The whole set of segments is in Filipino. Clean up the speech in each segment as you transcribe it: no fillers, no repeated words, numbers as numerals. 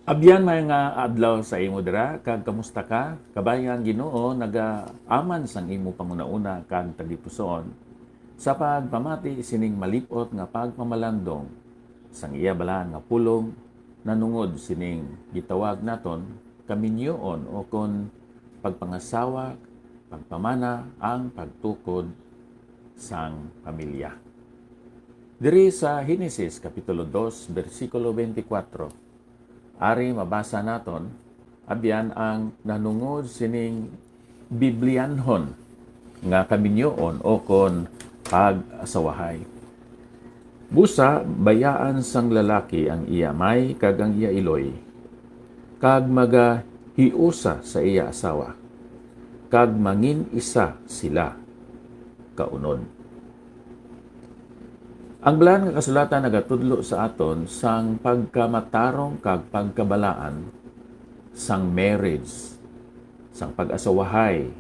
Abyan may nga adlaw sa imo dira, kag kamusta ka? Kabayan Ginoo naga-aman sang imo panguna-una kag tagipusoon sa pagpamati sining malipot nga pagpamalandong sang iya bala nga pulong nanungod sining gitawag naton kaminyoon o kon pagpangasawa, pagpamana ang pagtukod sang pamilya. Diri sa Henesis Kapitulo 2, versikulo 24, ari mabasa naton abyan ang nanungod sining Biblianhon nga kaminyoon o kon pag-asawahay. Busa bayaan sang lalaki ang iya may kag ang iya iloy, kag magahiusa sa iya asawa, kag mangin isa sila kaunod. Ang balaan nga kasulatan nagatudlo sa aton sang pagkamatarong kag pagkabalaan sang marriage, sang pag-asawahay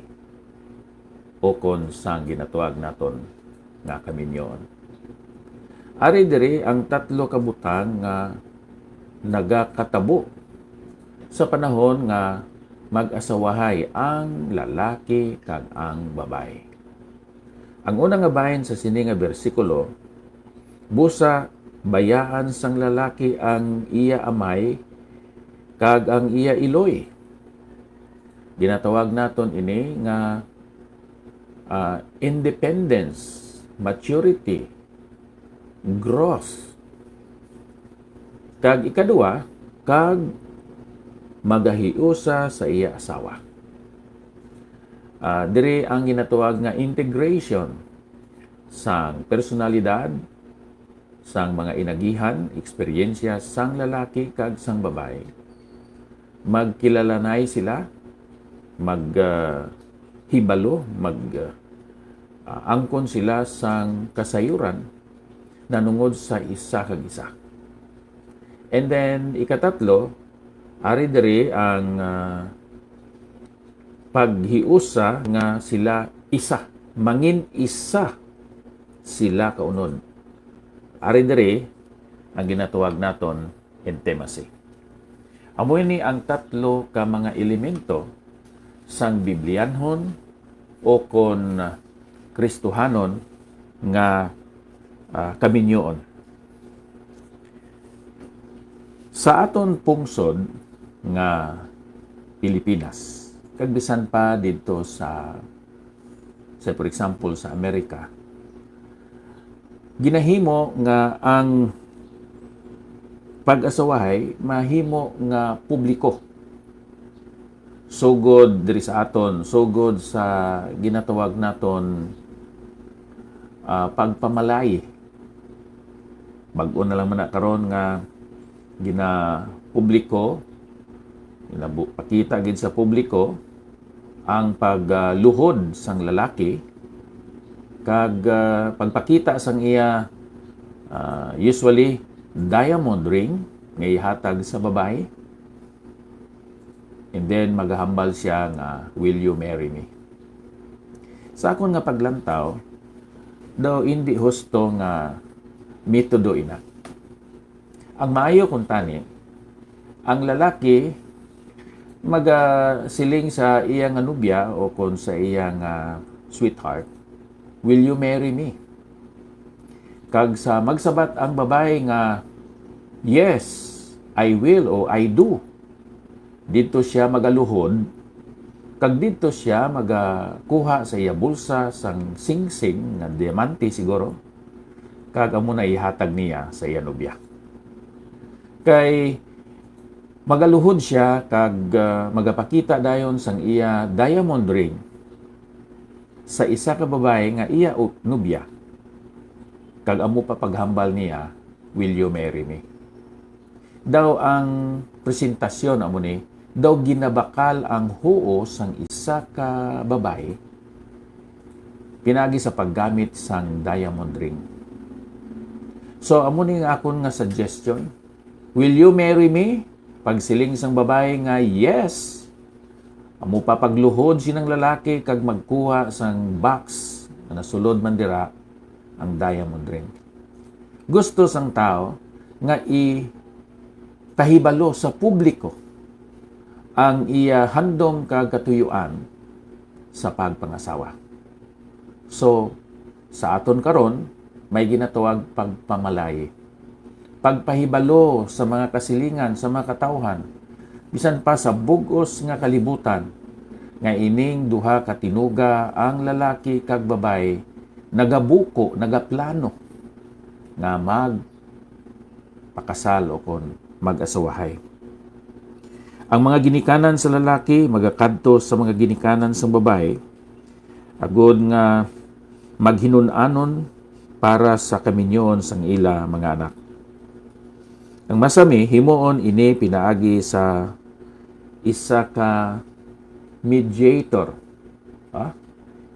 o kon sang ginatuwag naton nga kaminyoon. Ari diri ang tatlo ka butang nga nagakatabo sa panahon nga mag-asawahay ang lalaki kag ang babae. Ang unang nga bahin sa sini nga bersikulo, busa bayaan sang lalaki ang iya amay kag ang iya iloy. Ginatawag naton ini nga independence, maturity, growth. Kag ikaduha, kag magahiusa sa iya asawa. Diri ang ginatawag nga integration sang personalidad, sang mga inagihan, eksperyensya sang lalaki kag sang babae. Magkilalanay sila, maghibalo, angkon sila sang kasayuran nanungod sa isa kag isa. And then ikatatlo, ari diri ang paghiusa nga sila isa, mangin isa sila kaunod. Ari diri ang ginatuwag naton intimacy. Amoy ni ang tatlo ka mga elemento sang Biblianhon o kon Kristohanon nga kaminyoon. Sa aton pungsod nga Pilipinas, kag bisan pa dito sa for example sa Amerika, ginahimo nga ang pag-asawahay mahimo nga publiko. Sugod diri sa aton, sugod sa ginatawag naton pagpamalay. Bag-o na lang man na karon nga ginapubliko, pakita gid sa publiko ang pagluhod sang lalaki kag pagpakita sang iya usually diamond ring nga ihatag sa babae, and then maghambal siya nga, will you marry me? Sa akon nga paglantaw, daw hindi husto nga metodo ina. Ang maayo kung tani, ang lalaki magasiling sa iyang nubya o kon sa iyang sweetheart, will you marry me? Kag sa magsabat ang babae nga, yes, I will o I do. Dito siya magaluhod, kag dito siya magakuha sa iya bulsa sang sing-sing nga diamante siguro, kag amo na ihatag niya sa iya nobya. Kay magaluhod siya kag magapakita dayon sang iya diamond ring sa isa ka babae nga iya nobya, kag amo pa paghambal niya, will you marry me? Daw ang presentasyon amo ni, daw ginabakal ang huo sang isa ka babae pinagi sa paggamit sang diamond ring. So amo ni nga akon nga suggestion, will you marry me? Pagsiling sang babae nga yes, amo pa pagluhod sinang lalaki kag magkuha sang box na nasulod man dira ang diamond ring. Gusto sang tao nga pahibalo sa publiko ang iya handom kag katuyuan sa pagpangasawa. So, sa aton karon may ginatawag pagpamalay. Pagpahibalo sa mga kasilingan, sa mga katawhan, bisan pa sa bugos nga kalibutan, nga ining duha ka tinuga ang lalaki kag babae nagabuko, nagaplano nga magpakasal o kon mag-asawahay. Ang mga ginikanan sa lalaki magakadto sa mga ginikanan sa babae agud nga maghinunanon para sa kaminyoon sang ila mga anak. Ang masami himuon ini pinaagi sa isa ka mediator,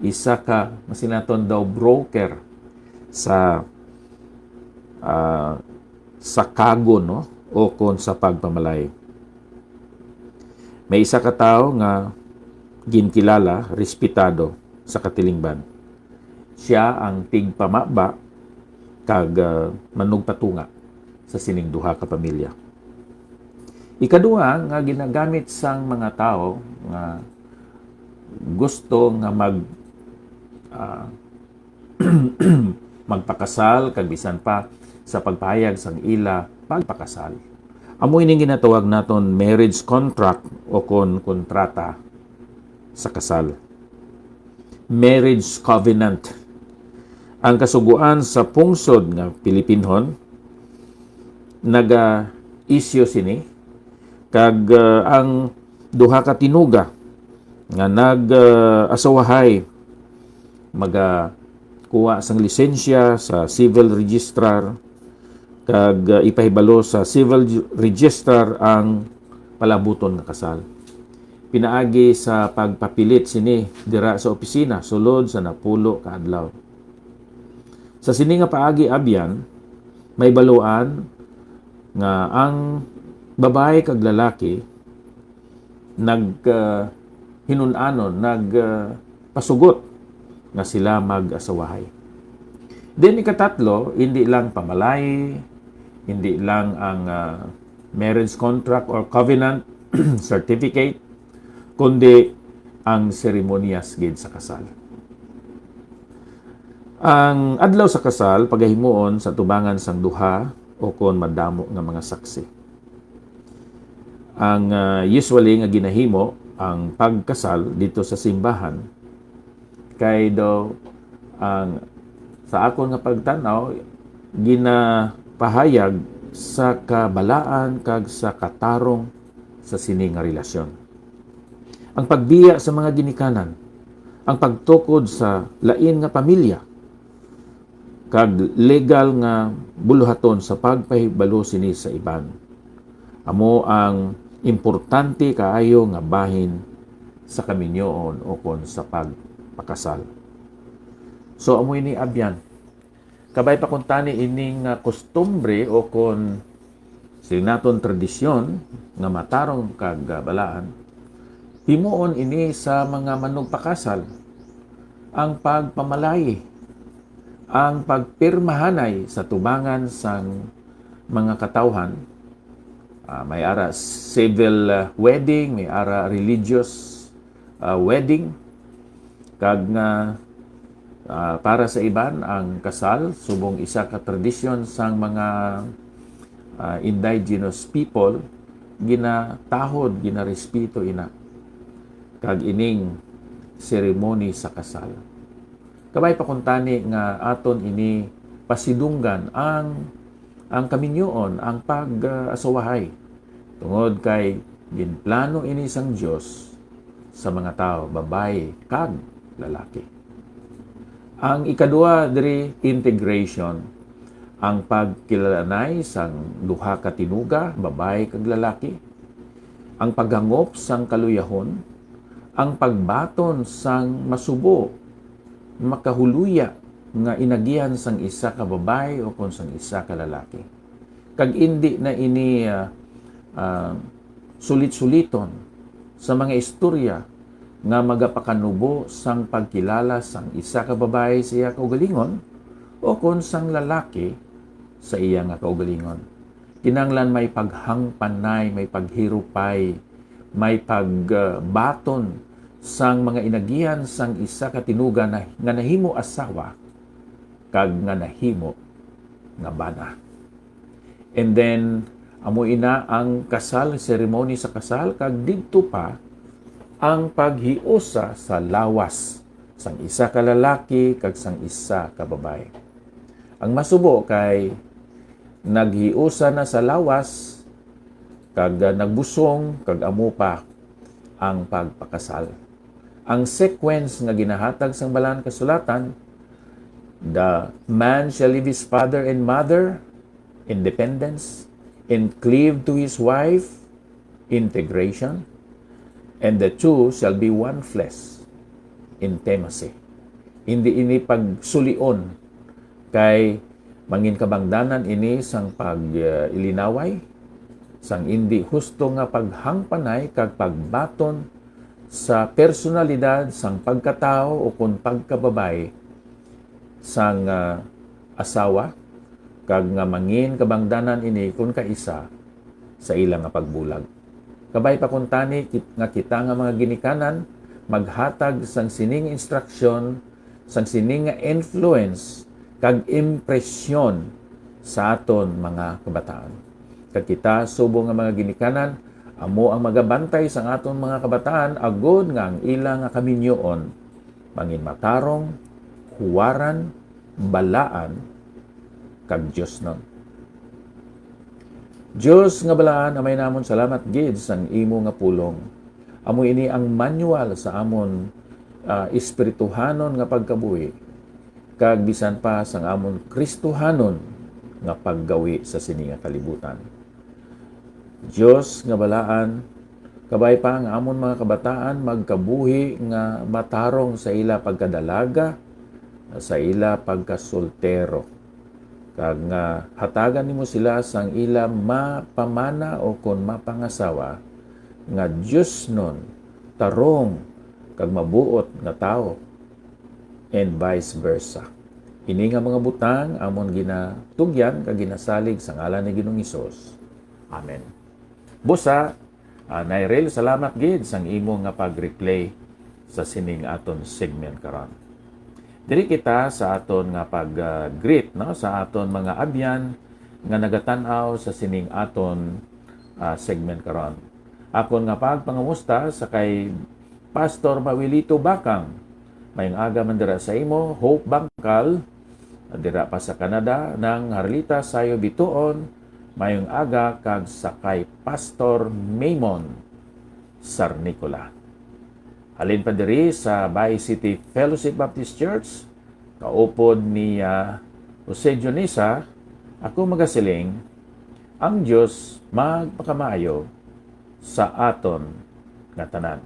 isa ka masinaton daw broker sa kago, no, o kon sa pagpamalay. May isa ka tao nga ginkilala, respetado sa katilingban. Siya ang tigpamaba kag manugpatunga sa sining duha ka pamilya. Ikaduha nga ginagamit sang mga tao nga gusto nga magpakasal kag bisan pa sa pagpahayag sang ila pagpakasal. Amo ining ginatawag naton marriage contract o kon kontrata sa kasal. Marriage covenant. Ang kasuguan sa pungsod nga Pilipinhon naga-isyu sini kag ang duha ka tinuga nga nag-asawahay kuha sang lisensya sa civil registrar kag ipahibalo sa civil registrar ang palabuton nga kasal. Pinaagi sa pagpapilit sini dira sa opisina sulod sa napulo ka adlaw. Sa sini nga paagi abyan may baluan nga ang babae kag lalaki pasugot nga sila mag-asawahay. Then ikatatlo, hindi lang pamalay, hindi lang ang marriage contract or covenant certificate, kundi ang seremonyas gid sa kasal. Ang adlaw sa kasal pagahimuon sa tubangan sang duha o kon madamo nga mga saksi. Ang usually nga ginahimo ang pagkasal dito sa simbahan kay daw ang sa akon nga pagtanaw ginapahayag sa kabalaan kag sa katarong sa sini nga relasyon. Ang pagbiya sa mga ginikanan, ang pagtukod sa lain nga pamilya kag legal nga buluhaton sa pagpahibalo sini sa iban. Amo ang importante kaayo nga bahin sa kaminyoon o kon sa pagpakasal. So amo ini abyan. Kabay pa kuntani ining kostumbre o kon sinaton tradisyon nga matarong kag balaan. Himuon ini sa mga manugpakasal ang pagpamalay, ang pagpirmahanay sa tubangan sang mga katawhan. May ara civil wedding, may ara religious wedding, kag nga para sa iban ang kasal subong isa ka tradisyon sang mga indigenous people ginatahod, ginarespeto ina kag ining seremony sa kasal. Kabay pa kuntani nga aton ini pasidunggan ang kaminyoon, ang pag-asawahay. Tungod kay ginplano ini sang Dios sa mga tao, babae kag lalaki. Ang ikaduha diri integration, ang pagkilalanay sang duha ka tinuga, babae kag lalaki, ang paghangop sang kaluyahon, ang pagbaton sang masubo, makahuluya nga inagihan sang isa ka babae o kon sang isa ka lalaki. Kag indi na ini sulit-suliton sa mga istorya nga magapakanubo sang pagkilala sang isa ka babae sa iya kaugalingon o kon sang lalaki sa iya nga kaugalingon. Kinanglan may paghangpanay, may paghirupay, may pagbaton sang mga inagihan sang isa ka tinuga na nga nahimo asawa kag nga nahimo nga bana. And then amo ina ang kasal, ceremony sa kasal, kag didto pa ang paghiusa sa lawas sang isa ka lalaki kag sang isa ka babae. Ang masubo kay naghiusa na sa lawas kag nagbusong kag amo pa ang pagpakasal. Ang sequence nga ginahatag sang Balaan Kasulatan, the man shall leave his father and mother, independence, and cleave to his wife, integration, and the two shall be one flesh, intimacy. Hindi ini pagsulion kay mangin kabangdanan ini sang pag-ilinaway, sang hindi husto nga paghangpanay kag pagbaton sa personalidad sang pagkatao o kung pagkababay sang asawa kag nga mangin kabangdanan ini kung kaisa sa ilang nga pagbulag. Kabay pa kung tani nga kita nga mga ginikanan maghatag sang sining instruksyon, sang sining nga influence kag impresyon sa aton mga kabataan. Kag kita subo nga mga ginikanan amo ang magabantay sa aton mga kabataan agod nga ang ilang nga kaminyoon mangin matarong, huwaran, balaan kag Dios nun. Dios nga balaan, amay namon salamat gid sang imo nga pulong. Amo ini ang manual sa amon espirituhanon nga pagkabuhi kag bisan pa sang amon Kristohanon nga paggawi sa sini nga kalibutan. Dios nga balaan, kabay pa ang amon mga kabataan magkabuhi nga matarong sa ila pagkadalaga, sa ila pagkasoltero. Kag nga hatagan nimo sila sang ila mapamana o kon mapangasawa nga Dios nun tarong kag mabuot nga tao and vice versa. Ini nga mga butang amon ginatugyan kag ginasalig sa ngalan ni Ginoong Hesus. Amen. Busa, Nairel, salamat gid sang imo nga pag-replay sa sining aton segment karon. Diri kita sa aton nga pag-greet no sa aton mga abyan nga nagatan-aw sa sining aton segment karon. Akon nga pagpangamusta sa kay Pastor Mawilito Bakang. Mayong aga man dira sa imo, Hope Bangkal, dira pa sa Canada, ng Harlita Sayo Bituon, mayong aga kag sakay Pastor Maymon Sarnicola. Halin pa diri sa Bay City Fellowship Baptist Church, kaupod ni Jose Dionisa, ako magasiling, ang Diyos magpakamaayo sa aton nga tanan.